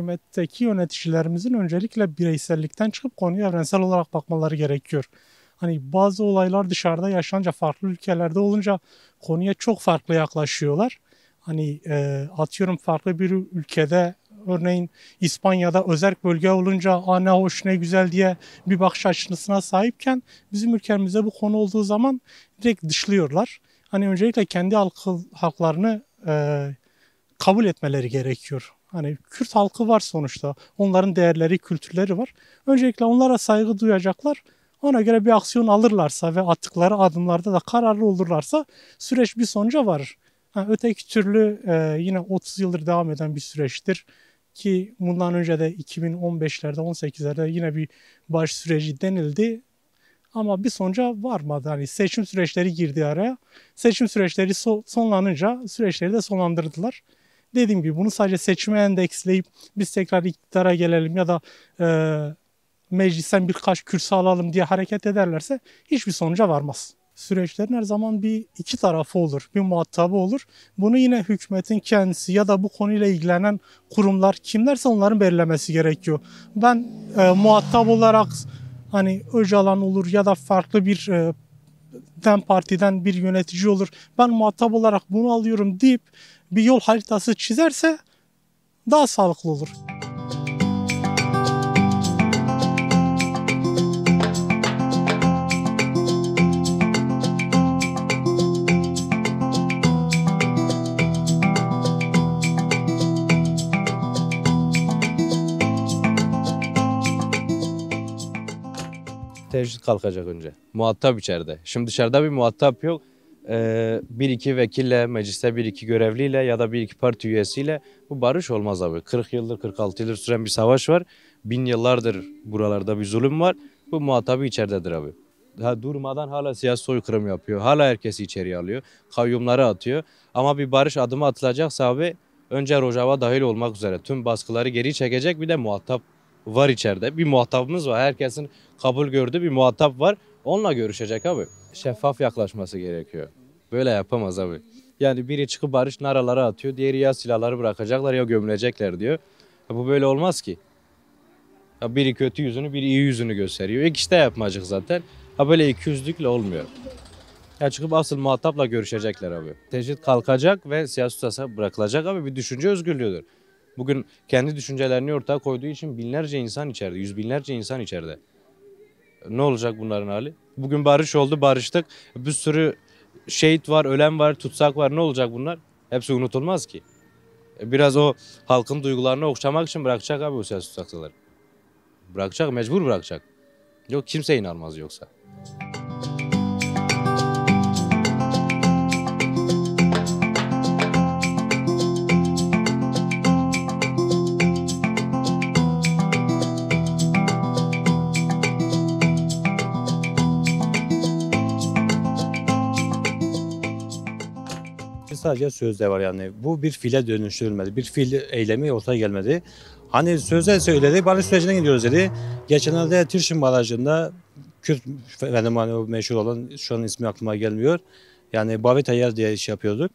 hükümetteki yöneticilerimizin öncelikle bireysellikten çıkıp konuya evrensel olarak bakmaları gerekiyor. Hani bazı olaylar dışarıda yaşanınca, farklı ülkelerde olunca konuya çok farklı yaklaşıyorlar. Hani atıyorum farklı bir ülkede, örneğin İspanya'da özerk bölge olunca ne hoş ne güzel diye bir bakış açısına sahipken bizim ülkemizde bu konu olduğu zaman direkt dışlıyorlar. Hani öncelikle kendi halklarını kabul etmeleri gerekiyor. Hani Kürt halkı var sonuçta. Onların değerleri, kültürleri var. Öncelikle onlara saygı duyacaklar. Ona göre bir aksiyon alırlarsa ve attıkları adımlarda da kararlı olurlarsa süreç bir sonuca varır. Öteki türlü yine 30 yıldır devam eden bir süreçtir. Ki bundan önce de 2015'lerde, 18'lerde yine bir barış süreci denildi. Ama bir sonuca varmadı. Hani seçim süreçleri girdi araya. Seçim süreçleri sonlanınca süreçleri de sonlandırdılar. Dediğim gibi bunu sadece seçime endeksleyip biz tekrar iktidara gelelim ya da meclisten birkaç kürsü alalım diye hareket ederlerse hiçbir sonuca varmaz. Süreçlerin her zaman iki tarafı olur, bir muhatabı olur. Bunu yine hükümetin kendisi ya da bu konuyla ilgilenen kurumlar kimlerse onların belirlemesi gerekiyor. Ben muhatap olarak hani Öcalan olur ya da farklı bir DEM Parti'den bir yönetici olur. Ben muhatap olarak bunu alıyorum deyip bir yol haritası çizerse daha sağlıklı olur. Tecrit kalkacak önce. Muhatap içeride. Şimdi dışarıda bir muhatap yok. Bir iki vekille, mecliste bir iki görevliyle ya da bir iki parti üyesiyle bu barış olmaz abi. 40 yıldır, 46 yıldır süren bir savaş var. 1000 yıllardır buralarda bir zulüm var. Bu muhatabı içeridedir abi. Durmadan hala siyasi soykırım yapıyor. Hala herkesi içeriye alıyor. Kayyumları atıyor. Ama bir barış adımı atılacaksa abi önce Rojava dahil olmak üzere tüm baskıları geri çekecek bir de muhatap var içeride. Bir muhatabımız var. Herkesin kabul gördüğü bir muhatap var. Onunla görüşecek abi. Şeffaf yaklaşması gerekiyor. Böyle yapamaz abi. Yani biri çıkıp barış naraları atıyor. Diğeri ya silahları bırakacaklar ya gömülecekler diyor. Bu böyle olmaz ki. Biri kötü yüzünü biri iyi yüzünü gösteriyor. İkisi de yapmacık zaten. Böyle ikiyüzlükle olmuyor. Çıkıp asıl muhatapla görüşecekler abi. Tecrit kalkacak ve siyasi tutasa bırakılacak abi. Bir düşünce özgürlüğüdür. Bugün kendi düşüncelerini ortaya koyduğu için binlerce insan içeride. Yüz binlerce insan içeride. Ne olacak bunların hali? Bugün barış oldu, barıştık. Bir sürü şehit var, ölen var, tutsak var. Ne olacak bunlar? Hepsi unutulmaz ki. Biraz o halkın duygularını okşamak için bırakacak abi o siyasi tutsakları. Bırakacak, mecbur bırakacak. Yok kimse inanmaz yoksa. Sadece sözde var yani. Bu bir fiile dönüştürülmedi. Bir fiil eylemi ortaya gelmedi. Hani sözde söyledi, barış sürecine gidiyoruz dedi. Geçenlerde Tirşin Barajı'nda Kürt fenomeni o meşhur olan, şu an ismi aklıma gelmiyor. Yani Bavi Tayyar diye iş yapıyorduk.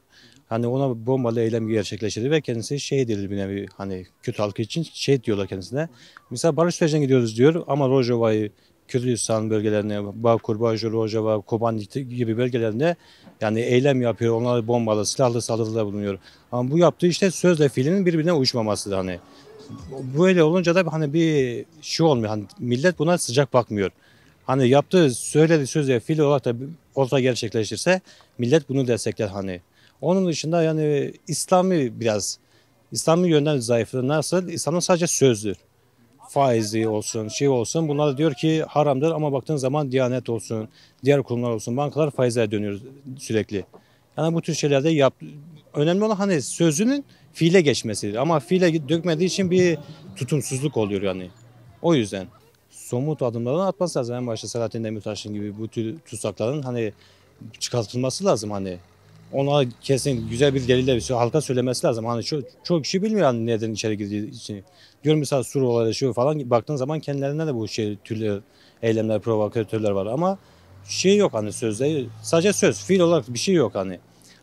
Hani ona bombalı eylem gerçekleştirdi ve kendisi şehit edildi bir nevi. Hani Kürt halkı için şehit diyorlar kendisine. Mesela barış sürecine gidiyoruz diyor ama Rojava'yı, Kürdistan bölgelerine, Bağkur, Bağcı, Rojava, Kobani gibi bölgelerinde yani eylem yapıyor. Onlar bombalı, silahlı saldırılar bulunuyor. Ama bu yaptığı işte sözle fiilin birbirine uyuşmaması da hani. Böyle olunca da hani bir şey olmuyor. Hani millet buna sıcak bakmıyor. Hani yaptığı, söylediği sözle fiil olarak da orta gerçekleşirse millet bunu destekler hani. Onun dışında yani İslami yönden zayıflığı nasıl? İslam'ın sadece sözdür. Faizi olsun, şey olsun. Bunlar da diyor ki haramdır ama baktığın zaman Diyanet olsun, diğer kurumlar olsun, bankalar faizlere dönüyor sürekli. Yani bu tür şeylerde önemli olan hani sözünün fiile geçmesidir. Ama fiile dökmediği için bir tutumsuzluk oluyor yani. O yüzden somut adımlarını atması lazım. En başta Selahattin Demirtaş'ın gibi bu tür tutsakların hani çıkartılması lazım hani. Ona kesin güzel bir delille halka söylemesi lazım. Hani çok kişi bilmiyor hani neden içeri girdiği için. Diyorum mesela Suriyeliler şu falan baktığın zaman kendilerine de bu türlü eylemler, provokatörler var ama şey yok hani sözde sadece söz, fiil olarak bir şey yok hani.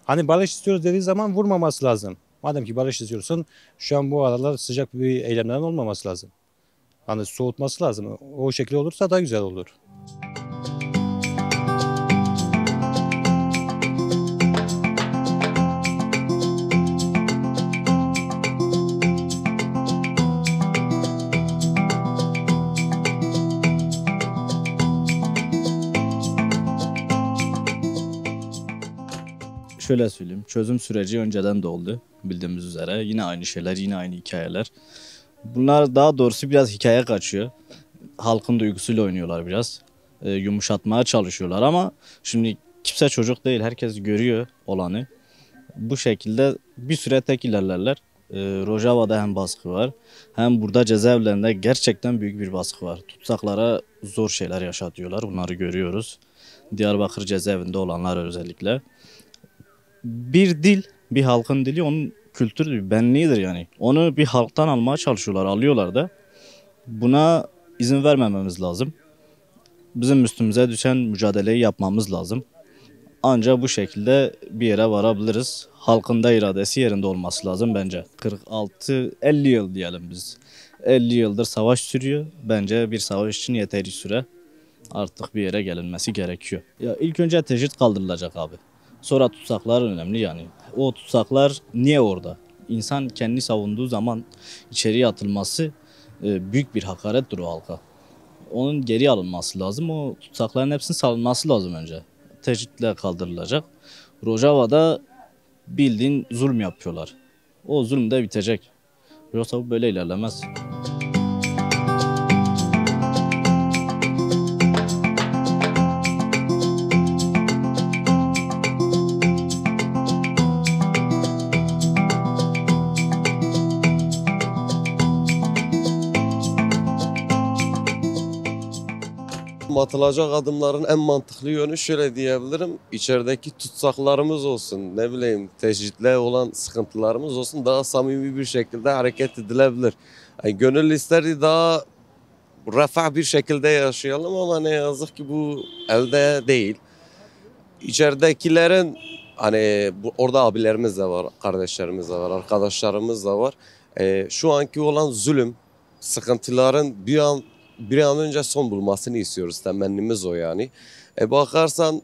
Hani barış istiyoruz dediği zaman vurmaması lazım. Madem ki barış istiyorsun, şu an bu aralar sıcak bir eylemlerin olmaması lazım. Hani soğutması lazım. O şekilde olursa daha güzel olur. Şöyle söyleyeyim, çözüm süreci önceden de oldu bildiğimiz üzere. Yine aynı şeyler, yine aynı hikayeler. Bunlar daha doğrusu biraz hikaye kaçıyor. Halkın duygusuyla oynuyorlar biraz. Yumuşatmaya çalışıyorlar ama şimdi kimse çocuk değil, herkes görüyor olanı. Bu şekilde bir süre tek ilerlerler. Rojava'da hem baskı var hem burada cezaevlerinde gerçekten büyük bir baskı var. Tutsaklara zor şeyler yaşatıyorlar, bunları görüyoruz. Diyarbakır cezaevinde olanlar özellikle. Bir dil, bir halkın dili onun kültürü, benliğidir yani. Onu bir halktan almaya çalışıyorlar, alıyorlar da. Buna izin vermememiz lazım. Bizim üstümüze düşen mücadeleyi yapmamız lazım. Ancak bu şekilde bir yere varabiliriz. Halkın da iradesi yerinde olması lazım bence. 46-50 yıl diyelim biz. 50 yıldır savaş sürüyor. Bence bir savaş için yeteri süre. Artık bir yere gelinmesi gerekiyor. Ya ilk önce tecrit kaldırılacak abi. Sonra tutsaklar önemli yani. O tutsaklar niye orada? İnsan kendini savunduğu zaman içeriye atılması büyük bir hakarettir o halka. Onun geri alınması lazım. O tutsakların hepsinin salınması lazım önce. Tecritle kaldırılacak. Rojava'da bildiğin zulüm yapıyorlar. O zulüm de bitecek. Yoksa bu böyle ilerlemez. Atılacak adımların en mantıklı yönü şöyle diyebilirim. İçerideki tutsaklarımız olsun, ne bileyim tecritle olan sıkıntılarımız olsun daha samimi bir şekilde hareket edilebilir. Yani gönül isterdi daha refah bir şekilde yaşayalım ama ne yazık ki bu elde değil. İçeridekilerin hani orada abilerimiz de var, kardeşlerimiz de var, arkadaşlarımız da var. Şu anki olan zulüm, sıkıntıların bir an önce son bulmasını istiyoruz. Temennimiz o yani. Bakarsan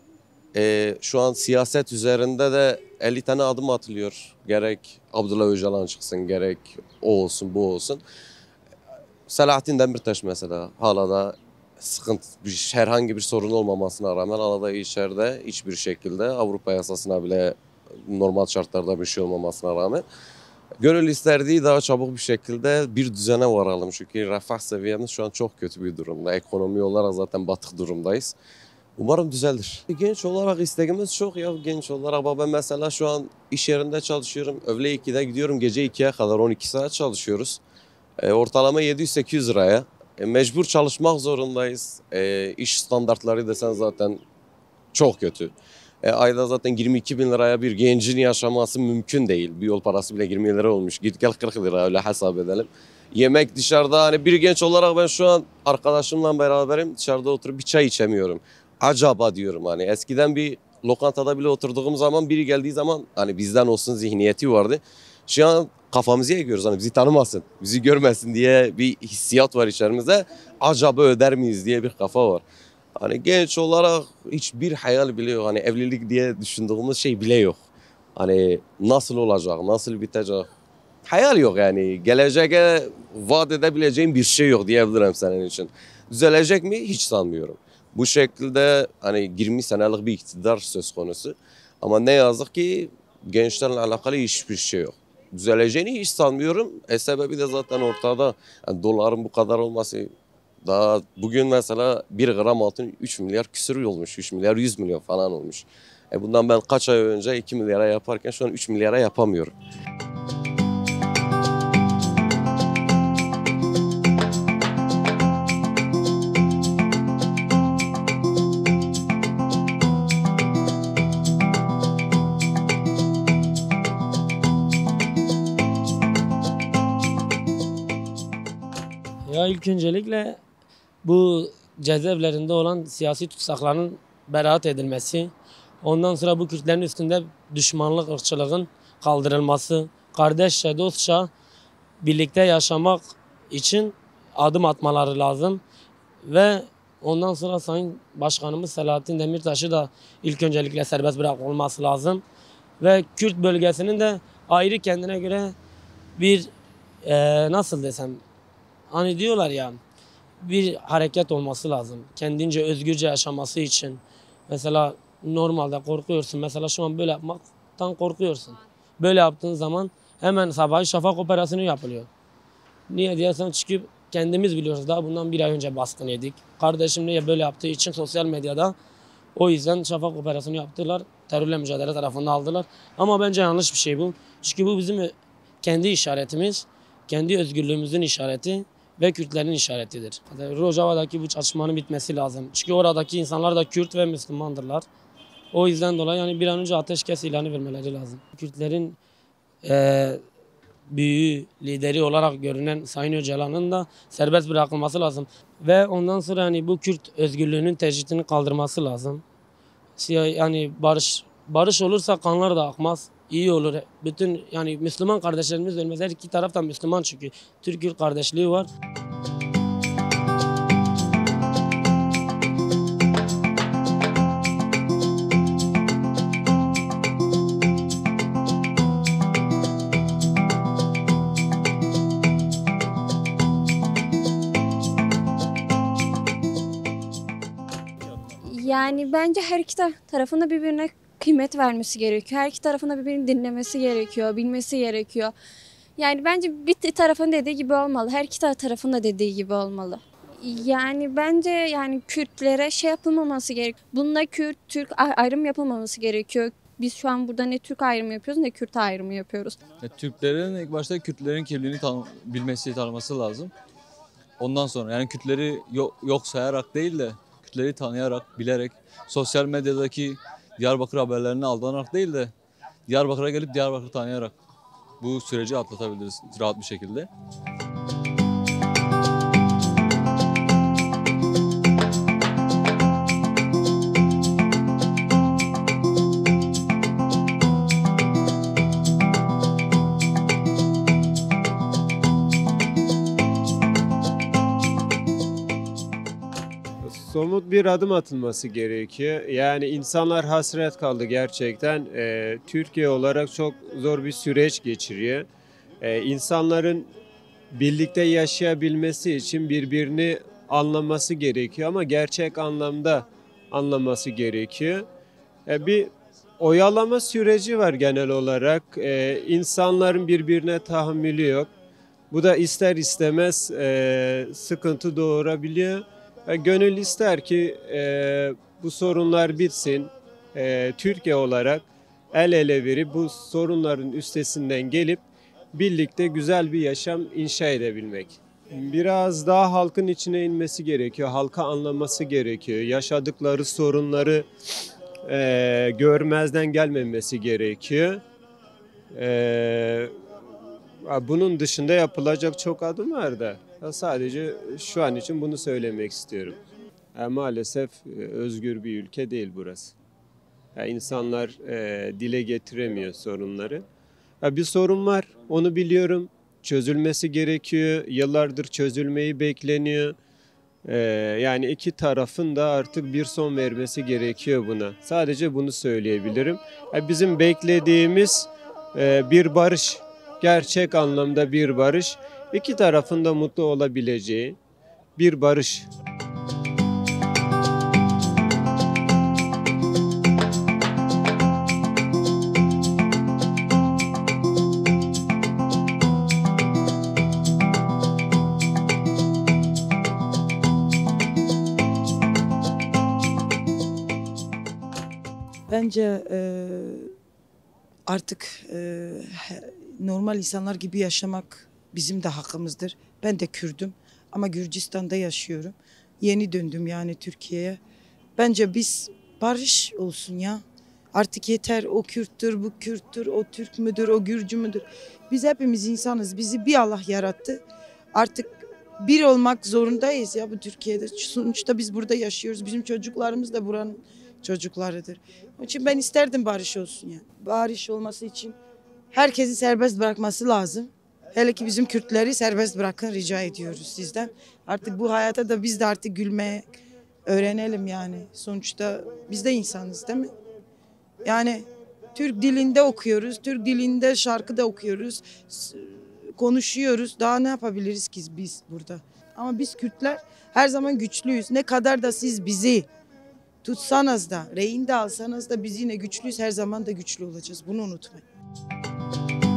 şu an siyaset üzerinde de 50 tane adım atılıyor. Gerek Abdullah Öcalan çıksın, gerek o olsun, bu olsun. Selahattin Demirtaş mesela hala da herhangi bir sorun olmamasına rağmen hala da içeride hiçbir şekilde Avrupa yasasına bile normal şartlarda bir şey olmamasına rağmen gönül isterdiği daha çabuk bir şekilde bir düzene varalım. Çünkü refah seviyemiz şu an çok kötü bir durumda. Ekonomi olarak zaten batık durumdayız. Umarım düzelir. Genç olarak isteğimiz çok ya. Genç olarak ben mesela şu an iş yerinde çalışıyorum. Öğle 2'de gidiyorum, gece 2'ye kadar 12 saat çalışıyoruz. Ortalama 700-800 liraya. Mecbur çalışmak zorundayız. İş standartları desen zaten çok kötü. Ayda zaten 22 bin liraya bir gencin yaşaması mümkün değil. Bir yol parası bile 20 lira olmuş. Git gel 40 lira öyle hesap edelim. Yemek dışarıda hani bir genç olarak ben şu an arkadaşımla beraberim. Dışarıda oturup bir çay içemiyorum. Acaba diyorum hani eskiden bir lokantada bile oturduğum zaman biri geldiği zaman hani bizden olsun zihniyeti vardı. Şu an kafamızı yiyoruz hani bizi tanımasın, bizi görmesin diye bir hissiyat var içerimizde. Acaba öder miyiz diye bir kafa var. Hani genç olarak hiçbir hayal bile yok. Hani evlilik diye düşündüğümüz şey bile yok. Hani nasıl olacak, nasıl bitecek? Hayal yok yani. Geleceğe vaat edebileceğim bir şey yok diyebilirim senin için. Düzelecek mi? Hiç sanmıyorum. Bu şekilde hani 20 senelik bir iktidar söz konusu. Ama ne yazık ki gençlerle alakalı hiçbir şey yok. Düzeleceğini hiç sanmıyorum. Sebebi de zaten ortada. Yani doların bu kadar olması. Daha bugün mesela 1 gram altın 3 milyar küsür olmuş. 3 milyar 100 milyon falan olmuş. Bundan ben kaç ay önce 2 milyara yaparken şu an 3 milyara yapamıyorum. Ya ilk öncelikle bu cezaevlerinde olan siyasi tutsakların beraat edilmesi, ondan sonra bu Kürtlerin üstünde düşmanlık, ırkçılığın kaldırılması, kardeşçe, dostça birlikte yaşamak için adım atmaları lazım. Ve ondan sonra Sayın Başkanımız Selahattin Demirtaş'ı da ilk öncelikle serbest bırakılması lazım. Ve Kürt bölgesinin de ayrı kendine göre bir nasıl desem, hani diyorlar ya, bir hareket olması lazım. Kendince özgürce yaşaması için. Mesela normalde korkuyorsun. Mesela şu an böyle yapmaktan korkuyorsun. Böyle yaptığın zaman hemen sabah şafak operasyonu yapılıyor. Niye diyorsan çıkıp kendimiz biliyoruz. Daha bundan bir ay önce baskın yedik. Kardeşim niye böyle yaptığı için sosyal medyada o yüzden şafak operasyonu yaptılar. Terörle mücadele tarafında aldılar. Ama bence yanlış bir şey bu. Çünkü bu bizim kendi işaretimiz, kendi özgürlüğümüzün işareti ve Kürtlerin işaretidir. Rojava'daki bu çatışmanın bitmesi lazım. Çünkü oradaki insanlar da Kürt ve Müslümandırlar. O yüzden dolayı yani bir an önce ateşkes ilanı vermeleri lazım. Kürtlerin büyüğü, lideri olarak görünen Sayın Öcalan'ın da serbest bırakılması lazım. Ve ondan sonra yani bu Kürt özgürlüğünün tecritini kaldırması lazım. Yani barış olursa kanlar da akmaz. İyi olur. Bütün yani Müslüman kardeşlerimiz ölmez. Her iki taraftan Müslüman çünkü. Türk-Kürt kardeşliği var. Yani bence her iki tarafın birbirine kıymet vermesi gerekiyor. Her iki tarafın birbirini dinlemesi gerekiyor, bilmesi gerekiyor. Yani bence bir tarafın dediği gibi olmalı. Her iki tarafın da dediği gibi olmalı. Yani bence yani Kürtlere şey yapılmaması gerekiyor. Bununla Kürt, Türk ayrım yapılmaması gerekiyor. Biz şu an burada ne Türk ayrımı yapıyoruz ne Kürt ayrımı yapıyoruz. Türklerin ilk başta Kürtlerin kimliğini bilmesi, tanıması lazım. Ondan sonra yani Kürtleri yok sayarak değil de Kürtleri tanıyarak, bilerek, sosyal medyadaki Diyarbakır haberlerine aldanarak değil de Diyarbakır'a gelip Diyarbakır'ı tanıyarak bu süreci atlatabiliriz rahat bir şekilde. Somut bir adım atılması gerekiyor. Yani insanlar hasret kaldı gerçekten. Türkiye olarak çok zor bir süreç geçiriyor. İnsanların birlikte yaşayabilmesi için birbirini anlaması gerekiyor ama gerçek anlamda anlaması gerekiyor. Bir oyalama süreci var genel olarak. İnsanların birbirine tahammülü yok. Bu da ister istemez sıkıntı doğurabiliyor. Gönül ister ki bu sorunlar bitsin. Türkiye olarak el ele verip bu sorunların üstesinden gelip birlikte güzel bir yaşam inşa edebilmek. Biraz daha halkın içine inmesi gerekiyor. Halka anlaması gerekiyor. Yaşadıkları sorunları görmezden gelmemesi gerekiyor. Bunun dışında yapılacak çok adım var da. Sadece şu an için bunu söylemek istiyorum. Maalesef özgür bir ülke değil burası. İnsanlar dile getiremiyor sorunları. Bir sorun var, onu biliyorum. Çözülmesi gerekiyor. Yıllardır çözülmeyi bekleniyor. Yani iki tarafın da artık bir son vermesi gerekiyor buna. Sadece bunu söyleyebilirim. Bizim beklediğimiz bir barış, gerçek anlamda bir barış. İki tarafın da mutlu olabileceği bir barış. Bence artık normal insanlar gibi yaşamak bizim de hakkımızdır. Ben de Kürdüm ama Gürcistan'da yaşıyorum. Yeni döndüm yani Türkiye'ye. Bence biz barış olsun ya. Artık yeter, o Kürttür, bu Kürttür, o Türk müdür, o Gürcü müdür? Biz hepimiz insanız. Bizi bir Allah yarattı. Artık bir olmak zorundayız ya bu Türkiye'de. Sonuçta biz burada yaşıyoruz. Bizim çocuklarımız da buranın çocuklarıdır. Onun için ben isterdim barış olsun yani. Barış olması için herkesi serbest bırakması lazım. Hele ki bizim Kürtleri serbest bırakın rica ediyoruz sizden. Artık bu hayata da biz de artık gülmeye öğrenelim yani. Sonuçta biz de insanız değil mi? Yani Türk dilinde okuyoruz, Türk dilinde şarkı da okuyoruz, konuşuyoruz. Daha ne yapabiliriz ki biz burada? Ama biz Kürtler her zaman güçlüyüz. Ne kadar da siz bizi tutsanız da, rehin de alsanız da biz yine güçlüyüz. Her zaman da güçlü olacağız. Bunu unutmayın.